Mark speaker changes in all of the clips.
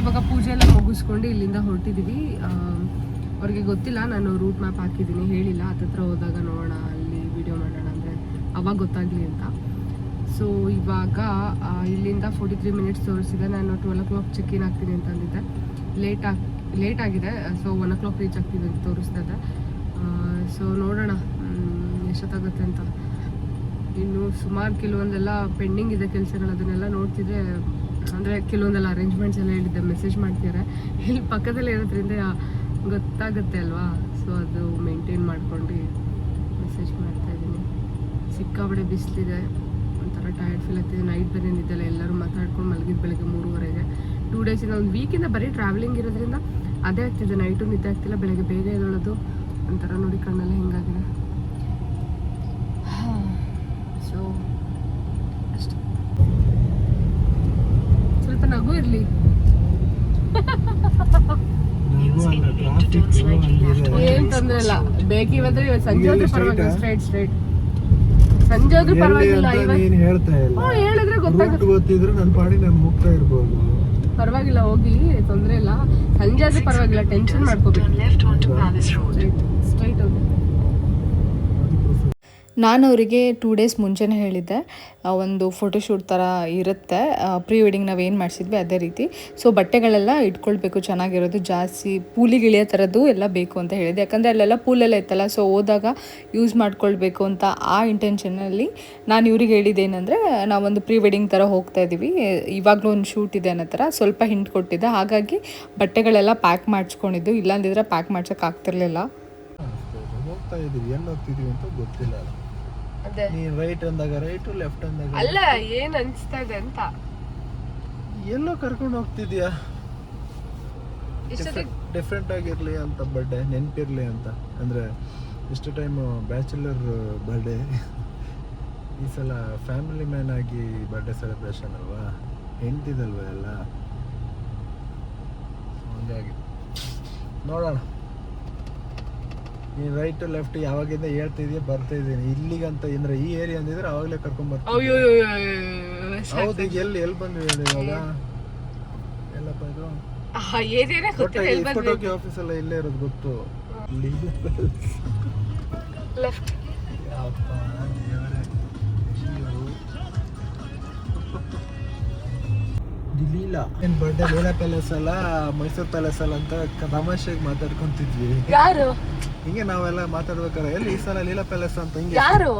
Speaker 1: ಇವಾಗ ಪೂಜೆ ಎಲ್ಲ ಮುಗಿಸ್ಕೊಂಡು ಇಲ್ಲಿಂದ ಹೊರಟಿದ್ದೀವಿ. ಅವ್ರಿಗೆ ಗೊತ್ತಿಲ್ಲ, ನಾನು ರೂಟ್ ಮ್ಯಾಪ್ ಹಾಕಿದ್ದೀನಿ, ಹೇಳಿಲ್ಲ. ಹತ್ತತ್ರ ಹೋದಾಗ ನೋಡೋಣ, ಅಲ್ಲಿ ವಿಡಿಯೋ ಮಾಡೋಣ ಅಂದರೆ ಅವಾಗ ಗೊತ್ತಾಗಲಿ ಅಂತ. ಸೊ ಇವಾಗ ಇಲ್ಲಿಂದ 43 ಮಿನಿಟ್ಸ್ ತೋರಿಸಿದೆ. ನಾನು 12 o'clock ಚೆಕ್ ಇನ್ ಆಗ್ತೀನಿ ಅಂತ ಅಂದಿದ್ದೆ. ಲೇಟ್ ಆಗಿದೆ. ಸೊ 1 o'clock ರೀಚ್ ಆಗ್ತೀವಿ ಅಂತ ತೋರಿಸ್ತಾ ಇದೆ. ಸೊ ನೋಡೋಣ ಎಷ್ಟೊತ್ತಾಗುತ್ತೆ ಅಂತ. ಇನ್ನು ಸುಮಾರು ಕೆಲವೊಂದೆಲ್ಲ ಪೆಂಡಿಂಗ್ ಇದೆ ಕೆಲಸಗಳು, ಅದನ್ನೆಲ್ಲ ನೋಡ್ತಿದ್ರೆ ಅಂದರೆ ಕೆಲವೊಂದೆಲ್ಲ ಅರೇಂಜ್ಮೆಂಟ್ಸ್ ಎಲ್ಲ ಹೇಳಿದ್ದೆ, ಮೆಸೇಜ್ ಮಾಡ್ತಿದ್ದಾರೆ. ಇಲ್ಲಿ ಪಕ್ಕದಲ್ಲೇ ಇರೋದ್ರಿಂದ ಗೊತ್ತಾಗುತ್ತೆ ಅಲ್ವಾ. ಸೊ ಅದು ಮೇಂಟೈನ್ ಮಾಡ್ಕೊಂಡು ಮೆಸೇಜ್ ಮಾಡ್ತಾ ಇದ್ದೀನಿ. ಸಿಕ್ಕಾಬಡೆ ಬಿಸಿಲಿದೆ, ಒಂಥರ ಟಯರ್ಡ್ ಫೀಲ್ ಆಗ್ತಿದೆ. ನೈಟ್ ಬೇರೆ ನಿದ್ದೆಲ್ಲ, ಎಲ್ಲರೂ ಮಾತಾಡ್ಕೊಂಡು ಮಲಗಿದ್ದು ಬೆಳಗ್ಗೆ 3:30ಗೆ. 2 ಡೇಸಿಂದ, ಒಂದು ವೀಕಿಂದ ಬರೀ ಟ್ರಾವೆಲಿಂಗ್ ಇರೋದ್ರಿಂದ ಅದೇ ಆಗ್ತಿದೆ. ನೈಟು ನಿದ್ದೆ ಆಗ್ತಿಲ್ಲ, ಬೆಳಗ್ಗೆ ಬೇಗ ಎದ್ದೇಳೋದು, ಒಂಥರ ನೋಡಿ ಕಣ್ಣೆಲ್ಲ ಹಿಂಗಾಗಿದೆ. ಸೊ ಅಷ್ಟೇ, ಸ್ವಲ್ಪ ನಗು ಇರಲಿ. ಏನ್ ತೊಂದ್ರೆ ಇಲ್ಲ, ಬೇಕಿ ಬಂದ್ರೆ ಇವತ್ತು ಸಂಜೆ ಆದ್ರೂ ಪರವಾಗಿಲ್ಲ. ಸ್ಟ್ರೈಟ್ ಸಂಜೆ ಆದ್ರೂ ಪರವಾಗಿಲ್ಲ. ಹೇಳಿದ್ರೆ ಗೊತ್ತಿದ್ರೆ ನನ್ನ ಪಾಡಿ ನಾನು ಮುಗ್ತಾ ಇರ್ಬೋದು. ಪರವಾಗಿಲ್ಲ, ಹೋಗಿ, ತೊಂದ್ರೆ ಇಲ್ಲ. ಸಂಜೆ ಆದ್ರೂ ಪರವಾಗಿಲ್ಲ, ಟೆನ್ಷನ್ ಮಾಡ್ಕೋಬೇಕು. ಸ್ಟ್ರೈಟ್ ಹೋಗಿ.
Speaker 2: ನಾನು ಅವರಿಗೆ 2 ಡೇಸ್ ಮುಂಚೆನೇ ಹೇಳಿದ್ದೆ, ಒಂದು ಫೋಟೋಶೂಟ್ ಥರ ಇರುತ್ತೆ, ಪ್ರೀ ವೆಡ್ಡಿಂಗ್ ನಾವೇನು ಮಾಡಿಸಿದ್ವಿ ಅದೇ ರೀತಿ. ಸೊ ಬಟ್ಟೆಗಳೆಲ್ಲ ಇಟ್ಕೊಳ್ಬೇಕು ಚೆನ್ನಾಗಿರೋದು, ಜಾಸ್ತಿ ಪೂಲಿಗೆ ಇಳಿಯೋ ಥರದ್ದು ಎಲ್ಲ ಬೇಕು ಅಂತ ಹೇಳಿದೆ. ಯಾಕಂದರೆ ಅಲ್ಲೆಲ್ಲ ಪೂಲೆಲ್ಲ ಇತ್ತಲ್ಲ, ಸೊ ಹೋದಾಗ ಯೂಸ್ ಮಾಡ್ಕೊಳ್ಬೇಕು ಅಂತ ಆ ಇಂಟೆನ್ಷನಲ್ಲಿ ನಾನು ಇವ್ರಿಗೆ ಹೇಳಿದ್ದೇನೆಂದರೆ, ನಾವೊಂದು ಪ್ರೀ ವೆಡ್ಡಿಂಗ್ ಥರ ಹೋಗ್ತಾ ಇದ್ದೀವಿ, ಇವಾಗಲೂ ಒಂದು ಶೂಟ್ ಇದೆ ಅನ್ನೋ ಥರ ಸ್ವಲ್ಪ ಹಿಂಟ್ ಕೊಟ್ಟಿದ್ದೆ. ಹಾಗಾಗಿ ಬಟ್ಟೆಗಳೆಲ್ಲ ಪ್ಯಾಕ್ ಮಾಡಿಸ್ಕೊಂಡಿದ್ದು, ಇಲ್ಲಾಂದಿದ್ರೆ ಪ್ಯಾಕ್ ಮಾಡ್ಸೋಕ್ಕಾಗ್ತಿರ್ಲಿಲ್ಲ.
Speaker 3: ಹೋಗ್ತಾ ಇದ್ದೀವಿ, ಎಲ್ಲಿ ಹೋಗ್ತಿದ್ದೀವಿ ಅಂತ ಗೊತ್ತಿಲ್ಲ. ನೀನ್ ರೈಟ್ ಅಂದಾಗ ರೈಟ್, ಲೆಫ್ಟ್ ಅಂದಾಗ
Speaker 1: ಅಲ್ಲ, ಏನ್ ಅನ್ಸ್ತಾ ಇದೆ ಅಂತ.
Speaker 3: ಎಲ್ಲೋ ಕರ್ಕೊಂಡು ಹೋಗ್ತಿದ್ಯಾ, ಡಿಫ್ರೆಂಟ್ ಆಗಿರ್ಲಿ ಅಂತ, ಬರ್ಡೇ ನೆನಪಿರ್ಲಿ ಅಂತ. ಅಂದ್ರೆ ಇಷ್ಟು ಟೈಮ್ ಬ್ಯಾಚುಲರ್ ಬರ್ಡೇ, ಈ ಸಲ ಫ್ಯಾಮಿಲಿ ಮ್ಯಾನ್ ಆಗಿ ಬರ್ಡೇ ಸೆಲೆಬ್ರೇಷನ್ ಅಲ್ವಾ, ಹೆಂಡ್ತಿದಲ್ವ ಎಲ್ಲ, ಹಾಗಾಗಿ ನೋಡೋಣ. ನೀನು ರೈಟ್ ಲೆಫ್ಟ್ ಯಾವಾಗಿಂದ ಹೇಳ್ತಿದ್ಯಾ, ಬರ್ತಾ ಇದ್ದೀನಿ ಇಲ್ಲಿಗಂತ. ಅಂದ್ರೆ ಈ ಏರಿಯಾ ಅಂದಿದ್ರೆ ಅವಾಗಲೇ ಕರ್ಕೊಂಡ್ ಬರ್ತೀನಿ. ಹೌದು, ಈಗ ಎಲ್ಲಿ ಬಂದ್ವಿ ಹೇಳಿ ಇವಾಗ? ಎಲ್ಲಪ್ಪ ಇದು ಫೋಟೋಗ್ರಫಿ ಆಫೀಸ್ ಎಲ್ಲ ಇಲ್ಲೇ ಇರೋದು ಗೊತ್ತು. ಲೀಲಾ ಏನ್ ಬರ್ಡೇ ಲೀಲಾ ಪ್ಯಾಲೇಸ್ ಅಲ್ಲ, ಮೈಸೂರು ಪ್ಯಾಲೇಸ್ ಅಲ್ಲ ಅಂತ ತಮಾಷೆಗೆ ಮಾತಾಡ್ಕೊಂತಿದ್ವಿ.
Speaker 1: ಯಾರು
Speaker 3: ಹಿಂಗೆ ನಾವೆಲ್ಲ ಮಾತಾಡ್ಬೇಕಾದ್ರೆ ಎಲ್ಲಿ ಈ ಸಲ ಲೀಲಾ ಪ್ಯಾಲೇಸ್ ಅಂತ ಹಿಂಗೆ ಯಾರು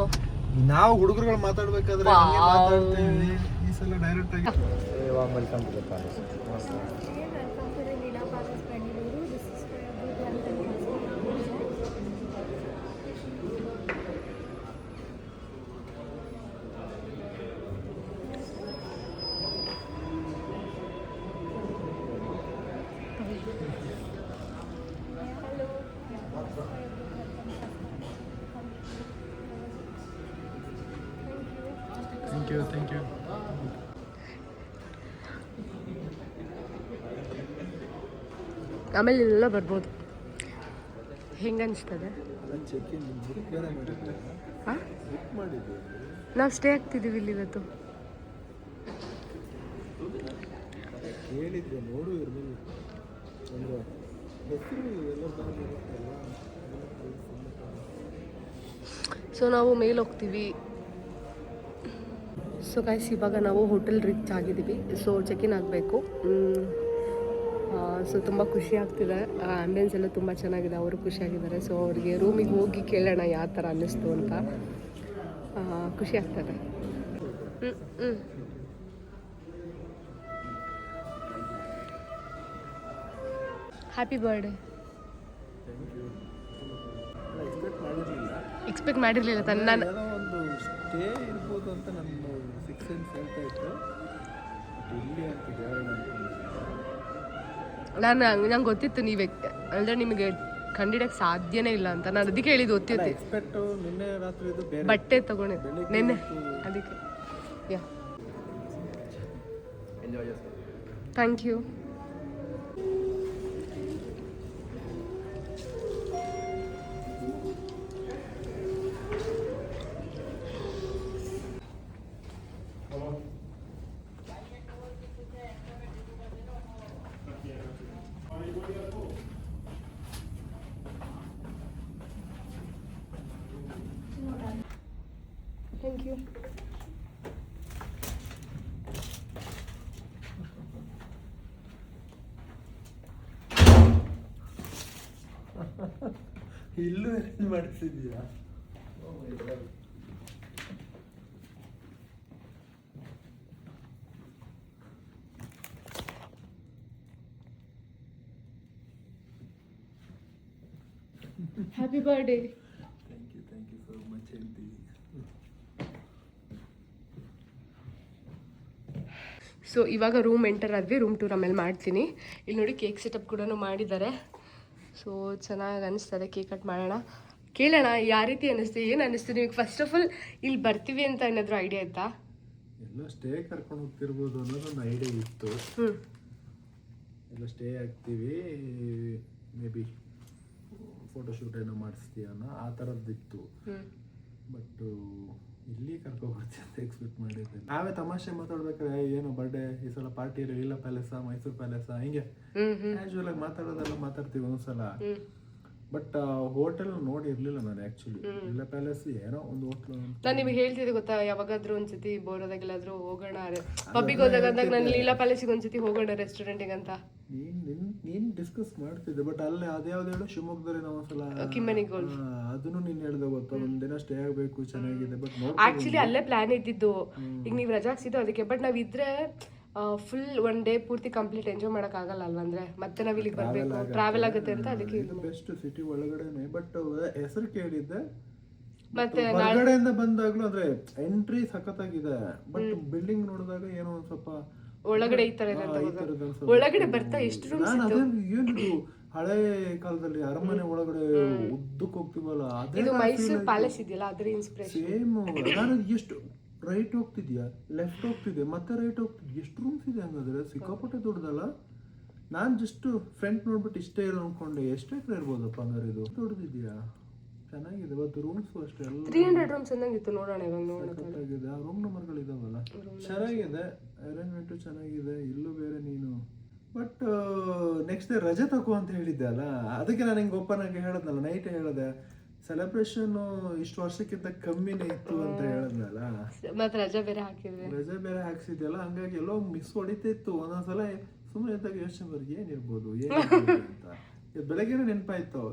Speaker 3: ನಾವು ಹುಡುಗರುಗಳು ಮಾತಾಡ್ಬೇಕಾದ್ರೆ ಹಂಗೆ ಮಾತಾಡ್ತೀವಿ. ಈ ಸಲ ಡೈರೆಕ್ಟ್ ಆಗಿ welcome to the palace. Thank you.
Speaker 1: ಆಮೇಲೆ ಇಲ್ಲೆಲ್ಲ ಬರ್ಬೋದು. ಹೆಂಗೆ ಅನಿಸ್ತದೆ? ನಾವು ಸ್ಟೇ ಆಗ್ತಿದ್ದೀವಿ ಇಲ್ಲಿ ಇವತ್ತು. ಸೊ ನಾವು ಮೇಲೆ ಹೋಗ್ತೀವಿ. ಸೊ ಗೈಸ್, ಇವಾಗ ನಾವು ಹೋಟೆಲ್ ರೀಚ್ ಆಗಿದ್ದೀವಿ. ಸೊ ಚೆಕ್ ಇನ್ ಆಗಬೇಕು. ಸೊ ತುಂಬ ಖುಷಿ ಆಗ್ತಿದೆ. ಆ್ಯಂಬಿಯನ್ಸ್ ಎಲ್ಲ ತುಂಬ ಚೆನ್ನಾಗಿದೆ, ಅವರು ಖುಷಿಯಾಗಿದ್ದಾರೆ. ಸೊ ಅವರಿಗೆ ರೂಮಿಗೆ ಹೋಗಿ ಕೇಳೋಣ ಯಾವ ಥರ ಅನ್ನಿಸ್ತು ಅಂತ. ಖುಷಿ ಆಗ್ತದೆ. Happy birthday. ಎಕ್ಸ್ಪೆಕ್ಟ್ ಮಾಡಿರಲಿಲ್ಲ ತಾನೆ ನಾನು.
Speaker 3: ಒಂದು ಸ್ಟೇ ಇರ್ಬೋದು ಅಂತ ನನ್ನ ಸಿಕ್ಸ್ ಸೆನ್ಸ್ ಹೇಳ್ತಾ ಇತ್ತು. ಇಲ್ಲಿ
Speaker 1: ನಂಗೆ ಗೊತ್ತಿತ್ತು ನೀವೇ ಅಂದರೆ ನಿಮಗೆ ಕಂಡಿಡಕ್ಕೆ ಸಾಧ್ಯನೇ ಇಲ್ಲ ಅಂತ. ನಾನು ಅದಕ್ಕೆ ಹೇಳಿದ್ದು ಗೊತ್ತಿತ್ತು.
Speaker 3: ಎಕ್ಸ್ಪೆಕ್ಟು ನಿನ್ನೆ ರಾತ್ರಿ ಇದು ಬೇರೆ
Speaker 1: ಬಟ್ಟೆ ತೊಗೊಂಡಿದ್ದೆ ನಿನ್ನೆ, ಅದಕ್ಕೆ. ಯಾ, ಥ್ಯಾಂಕ್ ಯು.
Speaker 2: Thank you.
Speaker 3: ಇಲ್ಲೂ arrange ಮಾಡಿಸಿದ್ಯಾ?
Speaker 1: Happy birthday.
Speaker 3: Thank you so much aunty.
Speaker 1: So ಇವಾಗ ರೂಮ್ ಎಂಟರ್ ಆದ್ವಿ. ರೂಮ್ ಟೂರ್ ಆಮೇಲೆ ಮಾಡ್ತೀನಿ. ಇಲ್ಲಿ ನೋಡಿ ಕೇಕ್ ಸೆಟಪ್ ಕೂಡ ಮಾಡಿದ್ದಾರೆ. ಸೊ ಚೆನ್ನಾಗಿ ಅನಿಸ್ತದೆ. ಕೇಕ್ ಕಟ್ ಮಾಡೋಣ, ಕೇಳೋಣ ಯಾವ ರೀತಿ ಅನ್ನಿಸ್ತು, ಏನು ಅನ್ನಿಸ್ತು ನಿಮಗೆ. ಫಸ್ಟ್ ಆಫ್ ಆಲ್ ಇಲ್ಲಿ ಬರ್ತೀವಿ ಅಂತ ಏನಾದರೂ ಐಡಿಯಾ ಇತ್ತಾ?
Speaker 3: ಎಲ್ಲ ಸ್ಟೇ ಕರ್ಕೊಂಡು ಹೋಗ್ತಿರ್ಬೋದು ಅನ್ನೋದೊಂದು ಐಡಿಯಾ ಇತ್ತು. ಎಲ್ಲ ಸ್ಟೇ ಆಗ್ತೀವಿ, ಮೇ ಬಿ ಫೋಟೋಶೂಟ್ ಏನೋ ಮಾಡಿಸ್ತೀಯ ಅನ್ನೋ ಆ ಥರದ್ದಿತ್ತು. ಬಟ್ ಇಲ್ಲಿ ಕರ್ಕೊಬರ್ತೀವಿ ಅಂತ ಎಕ್ಸ್ಪೆಕ್ಟ್ ಮಾಡಿದ್ದೆ. ನಾವೇ ತಮಾಷೆ ಮಾತಾಡ್ಬೇಕಾದ್ರೆ ಏನು ಬರ್ಡೇ ಈ ಸಲ ಪಾರ್ಟಿ ಲೀಲಾ ಪ್ಯಾಲೇಸಾ ಮೈಸೂರು ಪ್ಯಾಲೇಸಾ ಹಿಂಗೆ ಕ್ಯಾಶುವಲ್ ಆಗಿ ಮಾತಾಡೋದೆಲ್ಲ ಮಾತಾಡ್ತೀವಿ ಒಂದ್ಸಲ. ಬಟ್ ಹೋಟೆಲ್ ನೋಡಿ ಇರ್ಲಿಲ್ಲ ನಾನು ಆಕ್ಚುಲಿ. ಲೀಲಾ ಪ್ಯಾಲೇಸ್ ಏನೋ ಒಂದು ಹೋಟ್ಲು.
Speaker 1: ನಾನು ನಿಮಗೆ ಹೇಳ್ತಿದ್ದೆ ಗೊತ್ತಾ, ಯಾವಾಗಾದ್ರೂ ಒಂದ್ಸತಿ ಬೋರ್ ಆದಾಗೆಲ್ಲಾದ್ರೂ ಹೋಗೋಣ ಪಬ್ಬಿಗೆ ಹೋದಾಗ ನಾನು ಲೀಲಾ ಪ್ಯಾಲೇಸಿಗೆ ಒಂದ್ಸತಿ ಹೋಗೋಣ ರೆಸ್ಟೋರೆಂಟಿಗೆ ಅಂತ
Speaker 3: ನೀನ್ ಡಿಸ್ಕಸ್ ಮಾಡ್ತಿದ್ದೆ. ಬಟ್ ಅಲ್ಲಿ ಅದ್ಯಾವ್ದು ಹೇಳು, ಶಿವಮೊಗ್ಗದಲ್ಲಿ ನಾವು ಒಂದ್ಸಲ
Speaker 1: ಕಿಮ್ಮನಿ ಗೋಲ್ಡ್,
Speaker 3: ಅದನ್ನು ನೀನ್ ಹೇಳ್ದೆ ಗೊತ್ತಾ, ಒಂದಿನ ಸ್ಟೇ ಆಗ್ಬೇಕು ಚೆನ್ನಾಗಿದೆ. ಬಟ್
Speaker 1: ಆಕ್ಚುಲಿ ಅಲ್ಲೇ ಪ್ಲಾನ್ ಇದ್ದಿದ್ದು. ಈಗ ನೀವು ರಜಾ ಹಾಕ್ಸಿದ್ದು ಅದಕ್ಕೆ. ಬಟ್ ನಾವಿದ್ರೆ ಫುಲ್ ಒನ್ ಡೇ ಪೂರ್ತಿ ಕಂಪ್ಲೀಟ್ ಎಂಜಾಯ್ ಮಾಡಕ್ ಆಗಲ್ಲ ಅಲ್ವಾ, ಅಂದ್ರೆ ಮತ್ತೆ ನಾವ್ ಇಲ್ಲಿಗೆ ಬರ್ಬೇಕು, ಟ್ರಾವೆಲ್ ಆಗುತ್ತೆ ಅಂತ ಅದಕ್ಕೆ.
Speaker 3: ಬೆಸ್ಟ್ ಸಿಟಿ ಒಳಗಡೆನೆ. ಬಟ್ ಹೆಸರು ಕೇಳಿದ್ದೆ.
Speaker 1: ಮತ್ತೆ
Speaker 3: ಹೊರಗಡೆಯಿಂದ ಬಂದಾಗ್ಲೂ ಅಂದ್ರೆ ಎಂಟ್ರಿ ಸಖತ್ತಾಗಿದೆ. ಬಟ್ ಬಿಲ್ಡಿಂಗ್ ನೋಡಿದಾಗ ಏನೋ ಒಂದ್ ಸ್ವಲ್ಪ
Speaker 1: ಒಳಗಡೆ ಈ ತರ ಒಳಗಡೆ ಬರ್ತಾ ಎಷ್ಟು ರೂಮ್ಸ್ ಇತ್ತು.
Speaker 3: ಏನು ಹಳೆ ಕಾಲದಲ್ಲಿ ಅರಮನೆ ಒಳಗಡೆ ಉದ್ದಕ್ಕೆ ಹೋಗ್ತೀವಲ್ಲ,
Speaker 1: ಇದು ಮೈಸೂರು ಪ್ಯಾಲೇಸ್ ಇದೆಯಲ್ಲ ಅದ್ರ ಇನ್ಸ್ಪಿರೇಷನ್.
Speaker 3: ಸೇಮ್. ನಾನು ಎಷ್ಟು ರೈಟ್ ಹೋಗ್ತಿದ್ಯಾ, ಲೆಫ್ಟ್ ಹೋಗ್ತಿದ್ದೆ, ಮತ್ತೆ ರೈಟ್ ಹೋಗ್ತಿದ್ದೆ. ಎಷ್ಟು ರೂಮ್ಸ್ ಇದೆ ಹಂಗಾದ್ರೆ, ಸಿಕ್ಕಾಪಟ್ಟೆ ದೊಡ್ಡದಲ್ಲ. ನಾನು ಜಸ್ಟ್ ಫ್ರಂಟ್ ನೋಡ್ಬಿಟ್ಟು ಇಷ್ಟೇ ಇರೋ ಅನ್ಕೊಂಡೆ. ಎಷ್ಟೇ ಎಕರೆ ಇರ್ಬೋದಪ್ಪ ಹಂಗಾರೆ, ಇದು ದೊಡ್ಡದಿದ್ಯಾ, ಚೆನ್ನಾಗಿದೆ. ಇವತ್ತು ರೂಮ್ಸ್ ಅಷ್ಟೇ ಎಲ್ಲ 300
Speaker 1: ರೂಮ್ಸ್ ಅಂದಂಗಿತ್ತು. ನೋಡೋಣ ಇವಾಗ
Speaker 3: ನೋಡೋಕ್ಕಾಗಿದೆ. ಆ ರೂಮ್ ನಂಬರ್ಗಳು ಇದಾವಲ್ಲ, ಚೆನ್ನಾಗಿದೆ. ಅರೇಂಜ್ಮೆಂಟು ಚೆನ್ನಾಗಿದೆ. ಇಲ್ಲೂ ಬೇರೆ ನೀನು. ಬಟ್ ನೆಕ್ಸ್ಟ್ ಡೇ ರಜೆ ತಗೋ ಅಂತ ಹೇಳಿದ್ದೆ ಅಲ್ಲ, ಅದಕ್ಕೆ ನಾನು ಹಿಂಗೆ ಓಪನ್ ಆಗಿ ಹೇಳದ್ನಲ್ಲ, ನೈಟ್ ಹೇಳಿದೆ ಸೆಲೆಬ್ರೇಷನ್ ಇಷ್ಟು ವರ್ಷಕ್ಕಿಂತ ಕಮ್ಮಿನೇ ಇತ್ತು ಅಂತ ಹೇಳದ್ನಲ್ಲ.
Speaker 1: ಮತ್ತೆ ರಜೆ ಬೇರೆ
Speaker 3: ಹಾಕ್ಸಿದ್ಯಲ್ಲ, ಹಂಗಾಗಿ ಎಲ್ಲೋ ಮಿಸ್ ಹೊಡಿತಿತ್ತು. ಒಂದೊಂದ್ಸಲ ಸುಮ್ಮನೆ ಇದ್ದಾಗ ಯೋಚನೆ ಬರ್ ಏನಿರ್ಬೋದು ಅಂತ. ಬೆಳಗ್ಗೆನೇ ನೆನಪಾಯ್ತು,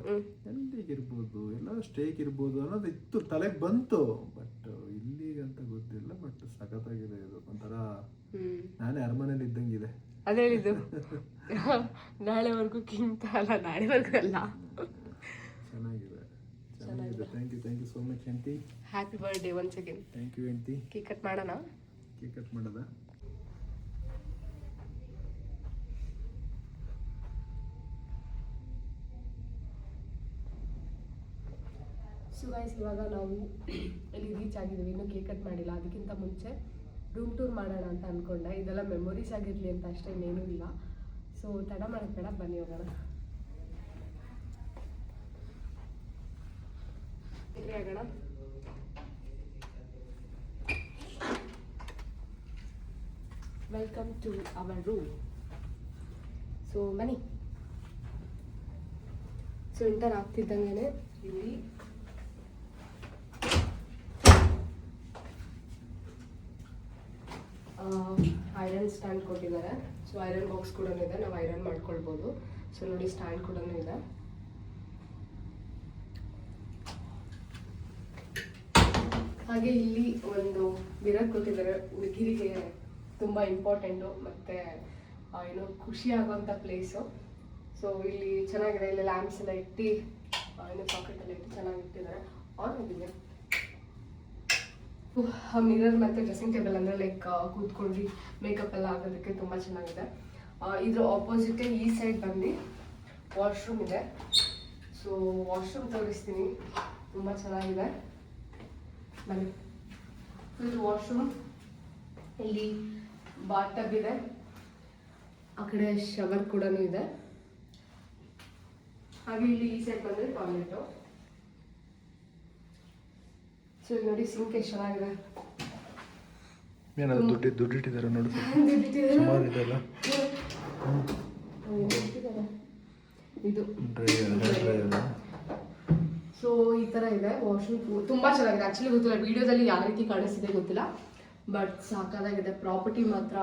Speaker 3: ಎಲ್ಲಿಗಿರ್ಬೋದು, ಎಲ್ಲ ಸ್ಟೇಕ್ ಇರ್ಬೋದು ಅನ್ನೋದು ಇತ್ತು, ತಲೆಗೆ ಬಂತು. ಬಟ್ ಇಲ್ಲಿಗಂತ ಗೊತ್ತಿಲ್ಲ. ಬಟ್ ಸಖತ್ತಾಗಿದೆ ಇದು. ಒಂಥರ ನಾನೇ ಅರಮನೆಯಲ್ಲಿ ಇದ್ದಂಗಿದೆ.
Speaker 1: ಅದೇ ಹೇಳಿದ್ದು ನಾಳೆವರೆಗೂ ಕಿಂತ ಅಲ್ಲ, ನಾಳೆವರೆಗೂ ಅಲ್ಲ.
Speaker 3: ಚೆನ್ನಾಗಿದೆ. Thank you so much aunty.
Speaker 1: Happy birthday once again.
Speaker 3: Thank you aunty.
Speaker 1: Cake cut ಮಾಡೋಣ.
Speaker 3: ಕೇಕ್ ಕಟ್ ಮಾಡೋದಾ?
Speaker 1: ಸೊ ಗೈಸ್, ಇವಾಗ ನಾವು ಇಲ್ಲಿ ರೀಚ್ ಆಗಿದ್ದೀವಿ. ಇನ್ನೂ ಕೇಕ್ ಕಟ್ ಮಾಡಿಲ್ಲ. ಅದಕ್ಕಿಂತ ಮುಂಚೆ ರೂಮ್ ಟೂರ್ ಮಾಡೋಣ ಅಂತ ಅಂದ್ಕೊಂಡೆ. ಇದೆಲ್ಲ ಮೆಮೊರೀಸ್ ಆಗಿರಲಿ ಅಂತ ಅಷ್ಟೇ, ಇನ್ನೇನೂ ಇಲ್ಲ. ಸೊ ತಡ ಮಾಡೋದು ಬೇಡ, ಬನ್ನಿ ಹೋಗೋಣ. ಆಗೋಣ. Welcome to our room. So ಬನ್ನಿ. ಸೊ ಎಂಟರ್ ಆಗ್ತಿದ್ದಂಗೆ ಇಲ್ಲಿ ಐರನ್ ಸ್ಟ್ಯಾಂಡ್ ಕೊಟ್ಟಿದ್ದಾರೆ. ಸೊ ಐರನ್ ಬಾಕ್ಸ್ ಕೂಡ ಇದೆ, ನಾವು ಐರನ್ ಮಾಡ್ಕೊಳ್ಬೋದು. ಸೊ ನೋಡಿ, ಸ್ಟ್ಯಾಂಡ್ ಕೂಡ ಇದೆ. ಹಾಗೆ ಇಲ್ಲಿ ಒಂದು ಮಿರರ್ ಕೊಟ್ಟಿದ್ದಾರೆ. ಹುಡುಗಿರಿಗೆ ತುಂಬ ಇಂಪಾರ್ಟೆಂಟು ಮತ್ತು ಏನೋ ಖುಷಿ ಆಗುವಂಥ ಪ್ಲೇಸು. ಸೊ ಇಲ್ಲಿ ಚೆನ್ನಾಗಿದೆ. ಇಲ್ಲಿ ಲ್ಯಾಂಪ್ಸ್ ಎಲ್ಲ ಇಟ್ಟು, ಏನೋ ಸಾಕೆಟ್ ಎಲ್ಲ ಇಟ್ಟು ಚೆನ್ನಾಗಿ ಇಟ್ಟಿದ್ದಾರೆ. ಆನ್ ಆಗಿದೆ. ಮಿರರ್ ಮತ್ತು ಡ್ರೆಸ್ಸಿಂಗ್ ಟೇಬಲ್ ಅಂದರೆ ಲೈಕ್ ಕೂತ್ಕೊಂಡು ಮೇಕಪ್ ಎಲ್ಲ ಆಗೋದಕ್ಕೆ ತುಂಬ ಚೆನ್ನಾಗಿದೆ. ಇದ್ರ ಆಪೋಸಿಟ್ ಈ ಸೈಡ್ ಬಂದು ವಾಶ್ರೂಮ್ ಇದೆ. ಸೊ ವಾಶ್ರೂಮ್ ತೋರಿಸ್ತೀನಿ, ತುಂಬ ಚೆನ್ನಾಗಿದೆ. ಬನ್ನಿ. Full washroom. ಇಲ್ಲಿ ಬಾತ್ ಟಬ್ ಇದೆ, ಆ ಕಡೆ ಶವರ್ ಕೂಡ ಇದೆ. ಹಾಗೆ ಇಲ್ಲಿ ಈ ಸೈಡ್ ಬಂದರೆ ಟಾಯ್ಲೆಟು. ಸೊ ಇಲ್ಲಿ ನೋಡಿ, ಸಿಂಕ್ ಎಷ್ಟು ಚೆನ್ನಾಗಿದೆ.
Speaker 3: ಏನಾದ್ರು ದುಡ್ಡಿಟ್ಟಿದ್ದಾರೆ ನೋಡು, ಸುಮಾರು ಇದೆಲ್ಲ.
Speaker 1: ಇದು ಸೊ ಈ ಥರ ಇದೆ ವಾಶ್ರೂಮ್, ತುಂಬ ಚೆನ್ನಾಗಿದೆ. ಆ್ಯಕ್ಚುಲಿ ಗೊತ್ತಿಲ್ಲ ವಿಡಿಯೋದಲ್ಲಿ ಯಾವ ರೀತಿ ಕಾಣಿಸ್ತಿದೆ ಗೊತ್ತಿಲ್ಲ, ಬಟ್ ಸಾಕಾಗಿದೆ. ಪ್ರಾಪರ್ಟಿ ಮಾತ್ರ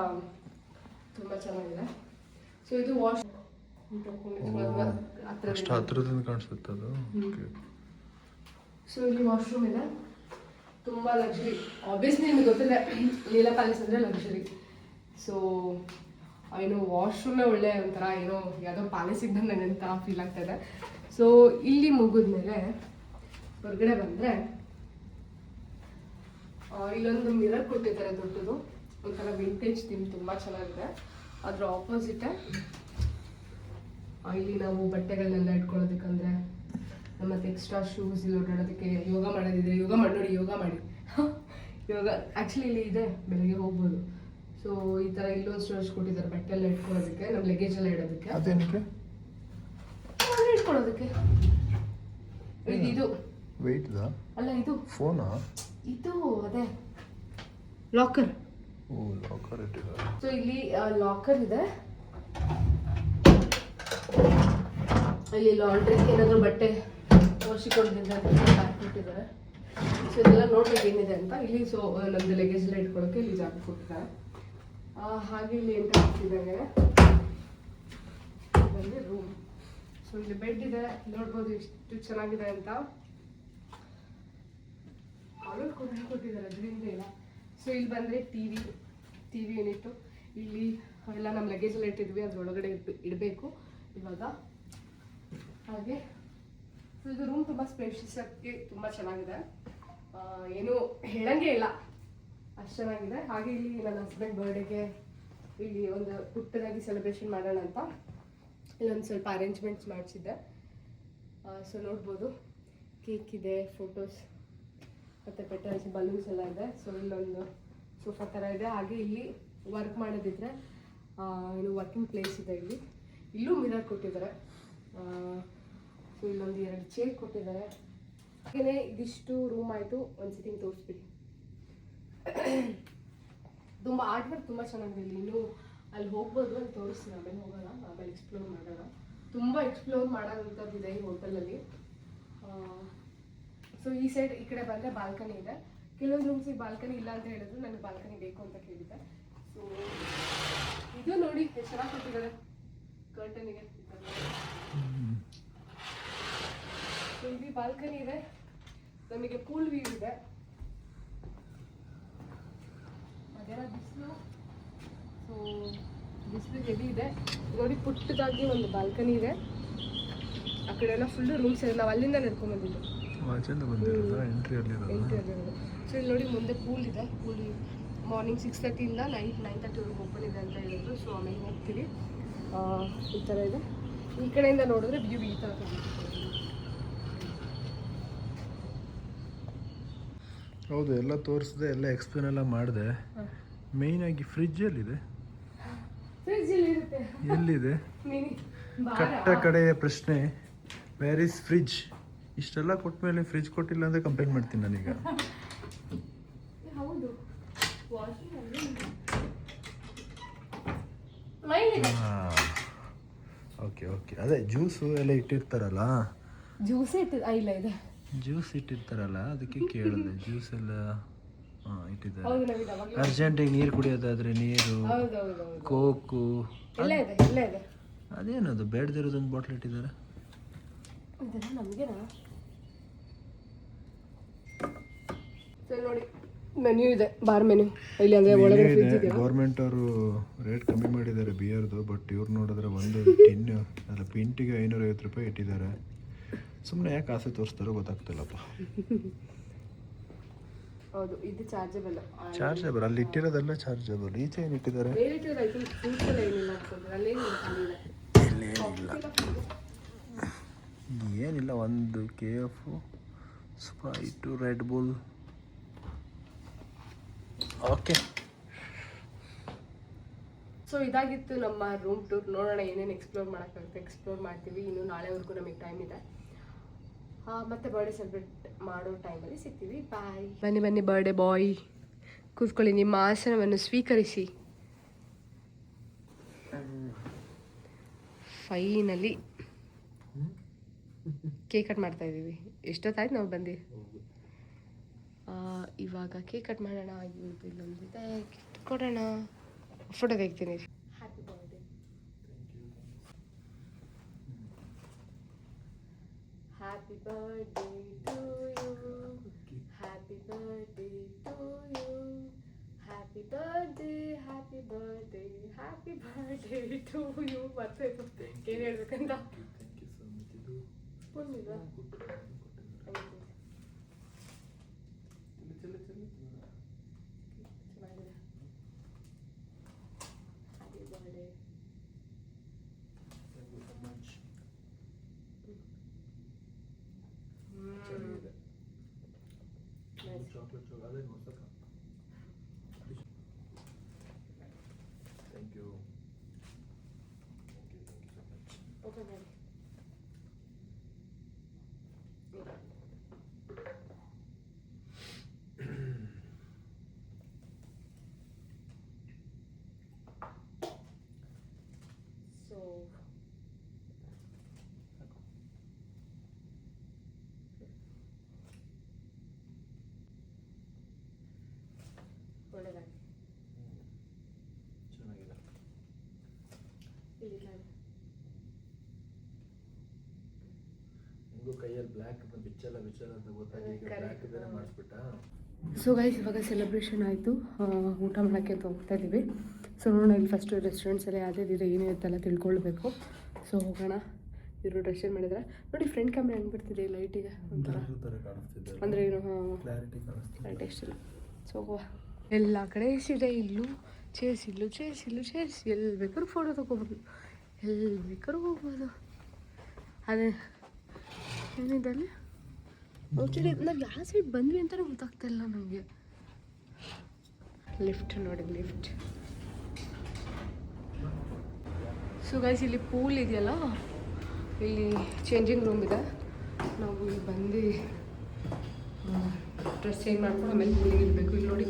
Speaker 1: ತುಂಬ ಚೆನ್ನಾಗಿದೆ. ಸೊ ಇದು ವಾಶ್
Speaker 3: ಅಷ್ಟು ಹತ್ರದಿಂದ ಕಾಣಿಸುತ್ತೆ ಅದು.
Speaker 1: ಸೊ ಇಲ್ಲಿ ವಾಶ್ರೂಮ್ ಇದೆ, ತುಂಬ ಲಕ್ಸುರಿ. ಆಬ್ವಿಯಸ್ಲಿ ನಿಮಗೆ ಗೊತ್ತಿದೆ ಲೀಲಾ ಪ್ಯಾಲೇಸ್ ಅಂದರೆ ಲಕ್ಸುರಿ. ಸೊ ಏನು ವಾಶ್ರೂಮೇ ಒಳ್ಳೆ ಒಂಥರ ಏನೋ ಯಾವುದೋ ಪ್ಯಾಲೇಸ್ ಇದ್ದಂಗೆ ಅಂತ ಫೀಲ್ ಆಗ್ತಾ ಇದೆ. ಸೊ ಇಲ್ಲಿ ಮುಗಿದ್ಮೇಲೆ ಹೊರಗಡೆ ಬಂದರೆ ಇಲ್ಲೊಂದು ಮಿರರ್ ಕೊಟ್ಟಿದ್ದಾರೆ ದೊಡ್ಡದು, ಒಂಥರ ವಿಂಟೇಜ್ ಥೀಮ್, ತುಂಬ ಚೆನ್ನಾಗಿದೆ. ಅದ್ರ ಆಪೋಸಿಟೇ ಇಲ್ಲಿ ನಾವು ಬಟ್ಟೆಗಳನ್ನೆಲ್ಲ ಇಟ್ಕೊಳ್ಳೋದಕ್ಕಂದ್ರೆ ಮತ್ತು ಎಕ್ಸ್ಟ್ರಾ ಶೂಸ್ ಇಲ್ಲಿ ಓಡಾಡೋದಕ್ಕೆ, ಯೋಗ ಮಾಡೋದಿದ್ರೆ ಯೋಗ ಮಾಡಿ ಯೋಗ ಆ್ಯಕ್ಚುಲಿ ಇಲ್ಲಿ ಇದೆ, ಬೆಳಗ್ಗೆ ಹೋಗ್ಬೋದು. ಸೊ ಈ ಥರ ಇಲ್ಲೊಂದು ಸ್ಟೋರೇಜ್ ಕೊಟ್ಟಿದ್ದಾರೆ ಬಟ್ಟೆ ಎಲ್ಲ ಇಟ್ಕೊಳ್ಳೋದಕ್ಕೆ, ನಮ್ಮ ಲಗೇಜ್ ಎಲ್ಲ ಇಡೋದಕ್ಕೆ,
Speaker 3: ಅದೇನಕ್ಕೆ
Speaker 1: ಇಟ್ಕೊಳ್ಳೋದಕ್ಕೆ. ಇದು
Speaker 3: ವೆಯ್ಟ್
Speaker 1: ಅಲ್ಲ, ಇದು
Speaker 3: ಫೋನಾ?
Speaker 1: ಇದು ಅದೇ ಲಾಕರ್.
Speaker 3: ಓ ಲಾಕರ್ ಇಟ್ಟಿದ್ದಾರೆ.
Speaker 1: ಸೊ ಇಲ್ಲಿ ಲಾಕರ್ ಇದೆ, ಇಲ್ಲಿ ಲಾಂಡ್ರಿ ಏನಾದರೂ ಬಟ್ಟೆ ವಾಶಿಕೊಂಡಿದ್ದರೆ ಹಾಕಿಟ್ಟಿದ್ದಾರೆ. ಸೊ ಇದೆಲ್ಲ ನೋಡ್ಬೇಕು ಏನಿದೆ ಅಂತ. ಇಲ್ಲಿ ಸೊ ನಮ್ಮದು ಲಗೇಜ್ ಎಲ್ಲ ಇಟ್ಕೊಳ್ಳೋಕೆ ಇಲ್ಲಿ ಜಾಗ ಕೊಟ್ಟಿದ್ದಾರೆ. ಹಾಗೆ ಇಲ್ಲಿ ಎಂತ ಹಾಕ್ತಿದ್ದಾರೆ ಬಂದು ರೂಮ್. ಸೊ ಇಲ್ಲಿ ಬೆಡ್ ಇದೆ, ನೋಡ್ಬೋದು ಎಷ್ಟು ಚೆನ್ನಾಗಿದೆ ಅಂತ. ಆಲ್ರೆಡಿ ಕೊಟ್ಟಿದ್ದಾರೆ, ಅದರಿಂದ ಇಲ್ಲ. ಸೊ ಇಲ್ಲಿ ಬಂದರೆ ಟಿ ವಿ ಯೂನಿಟ್ಟು, ಇಲ್ಲಿ ಎಲ್ಲ ನಮ್ಮ ಲಗೇಜ್ ಎಲ್ಲ ಇಟ್ಟಿದ್ವಿ, ಅದರೊಳಗಡೆ ಇಡಬೇಕು ಇವಾಗ. ಹಾಗೆ ಸೊ ಇದು ರೂಮ್ ತುಂಬ ಸ್ಪೇಷಿಯಸ್ ಆಗಿ ತುಂಬ ಚೆನ್ನಾಗಿದೆ, ಏನು ಹೇಳಂಗೆ ಇಲ್ಲ, ಅಷ್ಟು ಚೆನ್ನಾಗಿದೆ. ಹಾಗೆ ಇಲ್ಲಿ ನನ್ನ ಹಸ್ಬೆಂಡ್ ಬರ್ಡೇಗೆ ಇಲ್ಲಿ ಒಂದು ಪುಟ್ಟದಾಗಿ ಸೆಲೆಬ್ರೇಷನ್ ಮಾಡೋಣ ಅಂತ ಇಲ್ಲೊಂದು ಸ್ವಲ್ಪ ಅರೇಂಜ್ಮೆಂಟ್ಸ್ ಮಾಡಿಸಿದ್ದೆ. ಸೊ ನೋಡ್ಬೋದು ಕೇಕ್ ಇದೆ, ಫೋಟೋಸ್ ಮತ್ತು ಪೆಟಲ್ಸ್, ಬಲೂನ್ಸ್ ಎಲ್ಲ ಇದೆ. ಸೊ ಇಲ್ಲೊಂದು ಸೋಫಾ ಥರ ಇದೆ. ಹಾಗೆ ಇಲ್ಲಿ ವರ್ಕ್ ಮಾಡೋದಿದ್ರೆ ಏನು ವರ್ಕಿಂಗ್ ಪ್ಲೇಸ್ ಇದೆ. ಇಲ್ಲೂ ಮಿರರ್ ಕೊಟ್ಟಿದ್ದಾರೆ. ಸೊ ಇಲ್ಲೊಂದು 2 ಚೇರ್ ಕೊಟ್ಟಿದ್ದಾರೆ. ಹಾಗೆಯೇ ಇದಿಷ್ಟು ರೂಮ್ ಆಯಿತು. ಒಂದು ಸಿಟಿಂಗ್ ತೋರಿಸ್ಬಿಡಿ. ತುಂಬ ಆರ್ಟ್ ವರ್ಕ್ ತುಂಬ ಚೆನ್ನಾಗಿದೆ ಇಲ್ಲಿ. ಇನ್ನೂ ಅಲ್ಲಿ ಹೋಗ್ಬೋದು, ಅಲ್ಲಿ ತೋರಿಸ್ತೀನಿ, ಆಮೇಲೆ ಹೋಗೋಣ, ಆಮೇಲೆ ಎಕ್ಸ್ಪ್ಲೋರ್ ಮಾಡೋಣ. ತುಂಬ ಎಕ್ಸ್ಪ್ಲೋರ್ ಮಾಡೋಂಥದ್ದಿದೆ ಈ ಹೋಟೆಲಲ್ಲಿ. ಸೊ ಈ ಸೈಡ್ ಈ ಕಡೆ ಬಂದರೆ ಬಾಲ್ಕನಿ ಇದೆ. ಕೆಲವೊಂದು ರೂಮ್ಸಿಗೆ ಬಾಲ್ಕನಿ ಇಲ್ಲ ಅಂತ ಹೇಳಿದ್ರು, ನನಗೆ ಬಾಲ್ಕನಿ ಬೇಕು ಅಂತ ಕೇಳಿದ್ದೆ. ಸೊ ಇದು ನೋಡಿ ಎಷ್ಟು ಚೆನ್ನಾಗಿ ಕೊಟ್ಟಿದ್ದಾರೆ ಕರ್ಟನಿಗೆ. ಸೊ ಇಲ್ಲಿ ಬಾಲ್ಕನಿ ಇದೆ, ನಮಗೆ ಪೂಲ್ ವ್ಯೂ ಇದೆ. ಅದೆಲ್ಲ ಬಿಸಿಲು, ಸೊ ಬಿಸಿಲು ಹೆವಿ ಇದೆ. ನೋಡಿ ಪುಟ್ಟದಾಗಿ ಒಂದು ಬಾಲ್ಕನಿ ಇದೆ. ಆ ಕಡೆ ಎಲ್ಲ ಫುಲ್ಲು ರೂಮ್ಸ್ ಇದೆ. ನಾವು ಅಲ್ಲಿಂದ ನಡ್ಕೊಂಡ್ಬಂದಿದ್ದು ಎಂಟ್ರಿ ಅಲ್ಲಿರೋದು. ಸೊ ಇಲ್ಲಿ ನೋಡಿ ಮುಂದೆ ಪೂಲ್ ಇದೆ. ಪೂಲ್ ಮಾರ್ನಿಂಗ್ 6:30 ನೈಟ್ 9:30 ಓಪನ್ ಇದೆ ಅಂತ ಹೇಳಿದ್ರು. ಸೊ ಆಮೇಲೆ ಹೋಗ್ತೀವಿ. ಈ ಥರ ಇದೆ. ಈ ಕಡೆಯಿಂದ ನೋಡಿದ್ರೆ ವ್ಯೂ ಈ ಥರ
Speaker 3: ಹೌದು, ಎಲ್ಲ ತೋರಿಸಿದೆ, ಎಲ್ಲ ಎಕ್ಸ್ಪ್ಲೇನ್ ಎಲ್ಲ ಮಾಡಿದೆ. ಮೇಯ್ನ್ ಆಗಿ ಫ್ರಿಜ್ ಎಲ್ಲಿದೆ? ಎಲ್ಲಿದೆ? ಕಟ್ಟ ಕಡೆಯ ಪ್ರಶ್ನೆ, ವೇರ್ ಇಸ್ ಫ್ರಿಜ್? ಇಷ್ಟೆಲ್ಲ ಕೊಟ್ಟ ಮೇಲೆ ಫ್ರಿಜ್ ಕೊಟ್ಟಿಲ್ಲ ಅಂದರೆ ಕಂಪ್ಲೇಂಟ್ ಮಾಡ್ತೀನಿ ನಾನೀಗ. ಓಕೆ ಓಕೆ, ಅದೇ ಜ್ಯೂಸು ಎಲ್ಲ ಇಟ್ಟಿರ್ತಾರಲ್ಲ, ಜ್ಯೂಸ್ ಇಟ್ಟಿರ್ತಾರಲ್ಲ ಅದಕ್ಕೆ ಕೇಳಿದೆ. ಜ್ಯೂಸ್ ಎಲ್ಲ ಇಟ್ಟಿದ್ದಾರೆ. ಅರ್ಜೆಂಟಿಗೆ ನೀರು ಕುಡಿಯೋದಾದ್ರೆ ನೀರು, ಕೋಕು, ಅದೇನದು ಬೇಡದಿರೋದೊಂದು ಬಾಟ್ಲ್ ಇಟ್ಟಿದ್ದಾರೆ.
Speaker 1: ನೋಡಿ ಮೆನ್ಯೂ ಇದೆ, ಬಾರ್ ಮೆನ್ಯೂ ಇಲ್ಲಿ. ಅಂದ್ರೆ ಒಳಗಡೆ ಫ್ರಿಜ್ ಇದೆ.
Speaker 3: ಗೌರ್ಮೆಂಟ್ ಅವರು ರೇಟ್ ಕಮ್ಮಿ ಮಾಡಿದ್ದಾರೆ ಬಿಯರ್ದು, ಬಟ್ ಇವ್ರು ನೋಡಿದ್ರೆ ಒಂದು ಟಿನ್ನು ಅಲ್ಲ ಪಿಂಟಿಗೆ 550 ರೂಪಾಯಿ ಇಟ್ಟಿದ್ದಾರೆ. ಸುಮ್ಮನೆ ಯಾಕೆ ಆಸೆ ತೋರಿಸ್ತಾರೋ ಗೊತ್ತಾಗ್ತಿಲ್ಲಪ್ಪ.
Speaker 1: ಹೌದು, ಇದು ಚಾರ್ಜಬಲ್.
Speaker 3: ಅಲ್ಲಿ ಇಟ್ಟಿರೋದೆಲ್ಲ ಚಾರ್ಜಬಲ್. ಈಚೆ ಏನು ಇಟ್ಟಿದ್ದಾರೆ? ಏನಿಲ್ಲ, ಒಂದು KF, Sprite, red bull. Okay,
Speaker 1: so ಇದಾಗಿತ್ತು ನಮ್ಮ ರೂಮ್ ಟೂರ್. ನೋಡೋಣ ಏನೇನು ಎಕ್ಸ್ಪ್ಲೋರ್ ಮಾಡೋಕ್ಕಾಗುತ್ತೆ, ಎಕ್ಸ್ಪ್ಲೋರ್ ಮಾಡ್ತೀವಿ. ಇನ್ನು ನಾಳೆವರೆಗೂ ನಮಗೆ ಟೈಮ್ ಇದೆ. ಮತ್ತೆ ಬರ್ಡೇ ಸೆಲೆಬ್ರೇಟ್ ಮಾಡೋ ಟೈಮಲ್ಲಿ ಸಿಗ್ತೀವಿ. ಬಾಯ್. ಬನ್ನಿ ಬನ್ನಿ ಬರ್ಡೇ ಬಾಯ್, ಕೂತ್ಕೊಳ್ಳಿ, ನಿಮ್ಮ ಆಸನವನ್ನು ಸ್ವೀಕರಿಸಿ. ಫೈನಲಿ ಕೇಕ್ ಕಟ್ ಮಾಡ್ತಾ ಇದ್ದೀವಿ. ಎಷ್ಟೊತ್ತಾಯ್ತು ನಾವು ಬಂದು.
Speaker 3: ಹೌದು.
Speaker 1: ಇವಾಗ ಕೇಕ್ ಕಟ್ ಮಾಡೋಣ. ಇವ್ರದ್ದು ಇಲ್ಲೊಂದಿದೆ, ಕೇಕ್ ಕೊಡೋಣ, photo ತೆಗ್ತೀನಿ. Happy birthday. Happy birthday to you, happy birthday to you, happy birthday, happy birthday, happy birthday to you. ಮತ್ತೆ ಏನು ಹೇಳ್ಬೇಕಂತ ಸ್ಪೂನ್ ಇಲ್ಲ. ಚೆನ್ನಾಗಿದೆ. Happy birthday.
Speaker 3: ಚೆನ್ನಾಗಿದೆ. ಚಾಕ್ಲೇಟ್ ಅದೇ ಹೊಸಕ. Thank you so much.
Speaker 1: Okay ಮಾಡಿ. ಸೊ ಒಳ್ಳೆದಾಗಿ
Speaker 3: ಚೆನ್ನಾಗಿದೆ.
Speaker 1: ಇಲ್ಲಿ ನಾನು
Speaker 3: ಹೆಂಗೋ ಕೈಯಲ್ಲಿ ಬ್ಲ್ಯಾಕ್ ಬಿಚ್ಚಲ್ಲ ಅಂತ ಗೊತ್ತಾಗಿ ಈಗ ಬ್ಲ್ಯಾಕ್ ಬೇರೆ ಮಾಡಿಸ್ಬಿಟ್ಟ.
Speaker 1: ಸೊ ಗೈಸ್, ಇವಾಗ ಸೆಲೆಬ್ರೇಷನ್ ಆಯಿತು. ಊಟ ಮಾಡೋಕ್ಕೆ ಅಂತ ಹೋಗ್ತಾ ಇದ್ದೀವಿ. ಸೊ ನೋಡೋಣ, ಇಲ್ಲಿ ಫಸ್ಟು ರೆಸ್ಟೋರೆಂಟ್ಸಲ್ಲಿ ಯಾವುದಿದೆ ಏನಿರುತ್ತೆಲ್ಲ ತಿಳ್ಕೊಳ್ಬೇಕು. ಸೊ ಹೋಗೋಣ. ಇವರು ಡ್ರೆಸ್ ಚೇಂಜ್ ಮಾಡಿದ್ರೆ ನೋಡಿ, ಫ್ರಂಟ್ ಕ್ಯಾಮ್ರಾ ಹೆಂಗೆ ಬರ್ತಿದೆ ಲೈಟಿಗೆ ಒಂಥರ, ಅಂದರೆ ಏನು
Speaker 3: ಕ್ಲಾರಿಟಿ ಕಾಣಿಸ್ತಿದೆ.
Speaker 1: ಲೈಟ್ ಎಷ್ಟಿಲ್ಲ. ಸೊ ಎಲ್ಲ ಕಡೆ ಎಷ್ಟಿದೆ, ಇಲ್ಲೂ ಚೇರ್ಸ್, ಇಲ್ಲೂ ಚೇರ್ಸ್, ಇಲ್ಲೂ ಚೇರ್ಸ್, ಎಲ್ಲಿ ಬೇಕಾದ್ರೂ ಫೋಟೋ ತೊಗೋಬೋದು, ಎಲ್ಲಿ ಬೇಕಾದ್ರೂ ಹೋಗ್ಬೋದು. ಅದೇ ಏನಿದೆ ಅಲ್ಲಿ ಆ್ಯಕ್ಚುಲಿ ನಾವು ಯಾವ ಸೈಡ್ ಬಂದ್ವಿ ಅಂತಲೇ ಗೊತ್ತಾಗ್ತಾ ಇಲ್ಲ ನನಗೆ. ಲಿಫ್ಟ್ ನೋಡಿ, ಲಿಫ್ಟ್. ಸೊ ಗೈಸ್, ಇಲ್ಲಿ ಪೂಲ್ ಇದೆಯಲ್ಲ, ಇಲ್ಲಿ ಚೇಂಜಿಂಗ್ ರೂಮ್ ಇದೆ. ನಾವು ಇಲ್ಲಿ ಬಂದು ಡ್ರೆಸ್ ಚೇಂಜ್ ಮಾಡ್ಕೊಂಡು ಆಮೇಲೆ ಪೂಲಿಗೆ ಇರಬೇಕು. ಇಲ್ಲಿ ನೋಡಿ,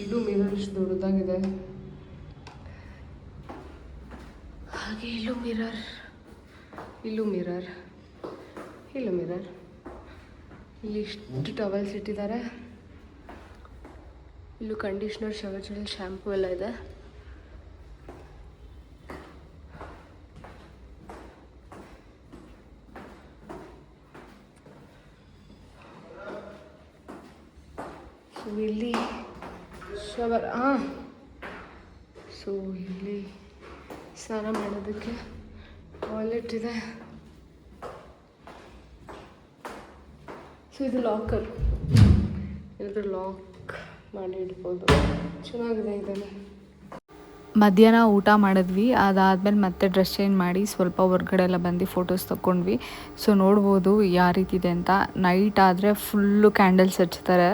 Speaker 1: ಇಲ್ಲೂ ಮಿರರ್ ಇಷ್ಟು ದೊಡ್ಡದಾಗಿದೆ, ಹಾಗೆ ಇಲ್ಲೂ ಮಿರರ್, ಇಲ್ಲೂ ಮಿರರ್, ಇಲ್ಲೂ ಮಿರರ್. ಇಲ್ಲಿ ಇಷ್ಟು ಟವಲ್ಸ್ ಇಟ್ಟಿದ್ದಾರೆ. ಇಲ್ಲೂ ಕಂಡೀಷ್ನರ್, ಶವರ್ ಜೆಲ್, ಶ್ಯಾಂಪೂ ಎಲ್ಲ ಇದೆ. ಸೊ ಇಲ್ಲಿ ಶವರ್, ಸೊ ಇಲ್ಲಿ ಸ್ನಾನ ಮಾಡೋದಕ್ಕೆ ಟಾಯ್ಲೆಟ್ ಇದೆ. ಸೊ ಇದು ಲಾಕರ್, ಏನಾದರೂ ಲಾಕ್ ಮಾಡಿ ಇಡ್ಬೋದು. ಚೆನ್ನಾಗಿದೆ ಇದನ್ನು.
Speaker 2: ಮಧ್ಯಾಹ್ನ ಊಟ ಮಾಡಿದ್ವಿ, ಅದಾದಮೇಲೆ ಮತ್ತೆ ಡ್ರೆಸ್ ಚೇಂಜ್ ಮಾಡಿ ಸ್ವಲ್ಪ ಹೊರ್ಗಡೆ ಎಲ್ಲ ಬಂದು ಫೋಟೋಸ್ ತೊಗೊಂಡ್ವಿ. ಸೊ ನೋಡ್ಬೋದು ಯಾವ ರೀತಿ ಇದೆ ಅಂತ. ನೈಟ್ ಆದರೆ ಫುಲ್ಲು ಕ್ಯಾಂಡಲ್ಸ್ ಹಚ್ತಾರೆ,